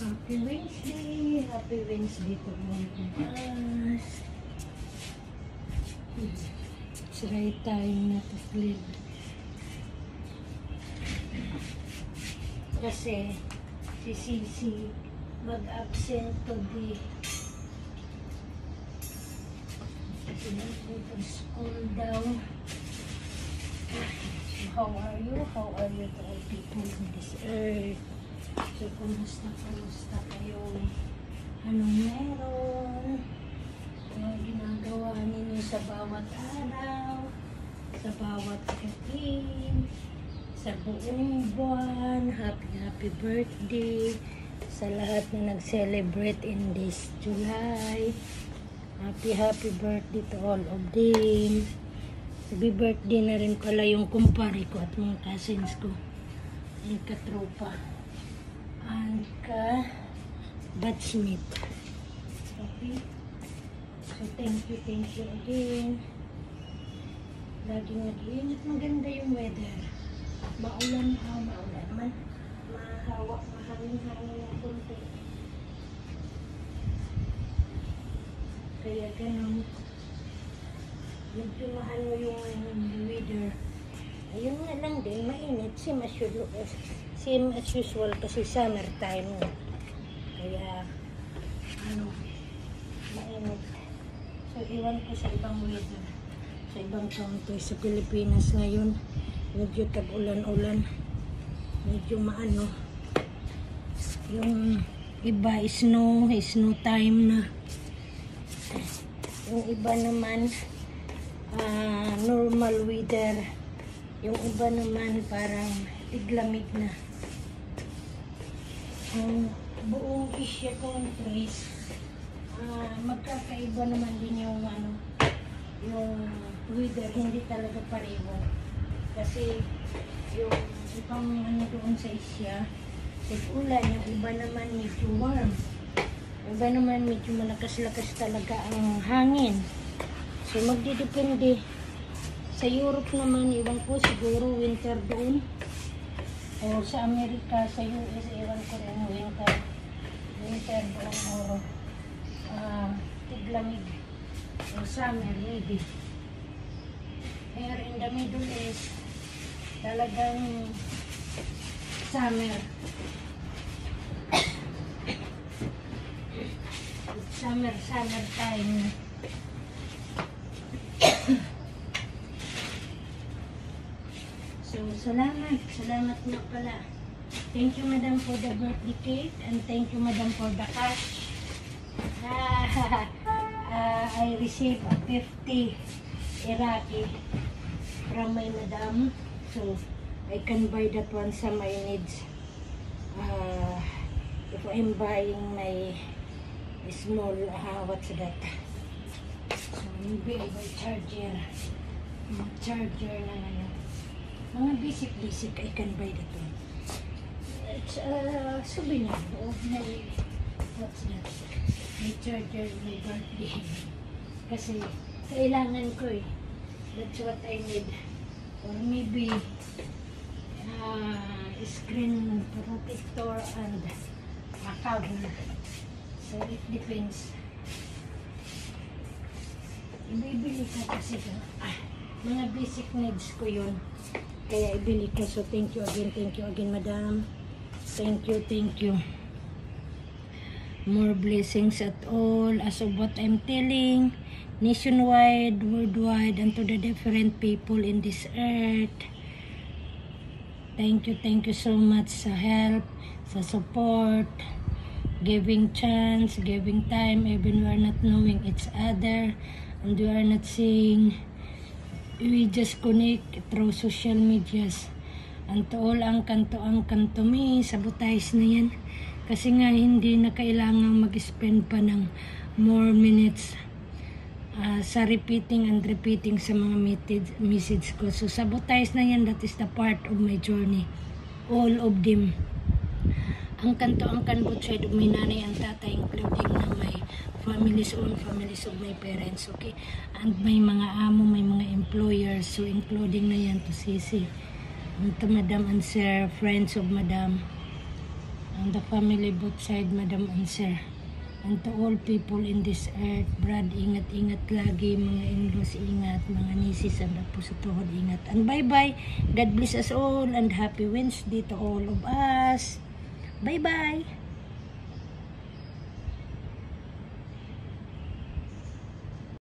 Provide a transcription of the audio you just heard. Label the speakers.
Speaker 1: Happy Wednesday! Happy Wednesday to mga kumpas. Try time na to clean. Kasi si Sisi mag-absent today. Kasi nagpunta school daw. How are you? How are you to all people in this earth? So, kumusta kayo? Anong meron? Anong ginagawa ninyo sa bawat araw? Sa bawat gabi? Sa buong buwan? Happy birthday sa lahat na nag-celebrate in this July. Happy birthday to all of them. Happy birthday na rin pala yung kumpare ko at mga cousins ko. Ang katropa. Ang ka-batchmate. Okay? So, thank you again. Laging nag-iinit. Maganda yung weather. Maulan man. Mahawak, mahangin-hangin ng kunti. Kaya ganun. Medyo mahalo yung weather. Ayun nga lang din, mainit. Same as usual kasi summer time. Kaya, mainit. So, iwan ko sa ibang weather. Sa ibang country. Sa Pilipinas ngayon, medyo tag-ulan-ulan. Medyo yung iba snow time na. Yung iba naman, normal weather. Yung iba naman parang tiglamig na. Ang buong Asia countries, magkakaiba naman din yung weather, hindi talaga pareho. Kasi yung ibang doon sa Asia, ulan, yung iba naman medyo warm. Yung iba naman medyo malakas-lakas talaga ang hangin. So magdidepende. Sa Europe naman, iwan ko siguro winter doon. O sa Amerika, sa US, iwan ko rin winter doon. O tiglamig. O summer, maybe. Here in the Middle East, talagang summer. Summer time. So, salamat nga pala. Thank you, Madam, for the birthday cake, and thank you, Madam, for the cash. I received a 50 Iraqi from my Madam, so I can buy that one sa my needs. If I'm buying my small, what's that? So, maybe I buy charger na ngayon. Mga basic, I can buy that one. It's a souvenir of my, what's that? My charger, my birthday. Kasi, kailangan ko eh. That's what I need. Or maybe, screen protector and a cover. So, it depends. Ibibili ka kasi mga basic needs ko yun. Kaya ibili ko. So, thank you again, Madam. Thank you. More blessings at all as of what I'm telling, nationwide, worldwide, and to the different people in this earth. Thank you so much sa help, sa support, giving chance, giving time, even we are not knowing each other, and we are not seeing. We just connect through social medias. And to all ang kanto me, sabotage na yan. Kasi nga hindi na kailangang mag-spend pa ng more minutes sa repeating sa mga message ko. So sabotage na yan, that is the part of my journey. All of them. Ang both side of my nanay and tatay, including na my families of my parents, okay? And may mga amo, may mga employers, so including na yan to Sisi. And to Madam and Sir, friends of Madam. and the family both side, Madam and Sir. And to all people in this earth, Brad, ingat-ingat lagi, mga in-laws, ingat, mga nieces and apo sa tuhod, ingat. And bye-bye. God bless us all and happy Wednesday to all of us. Bye-bye.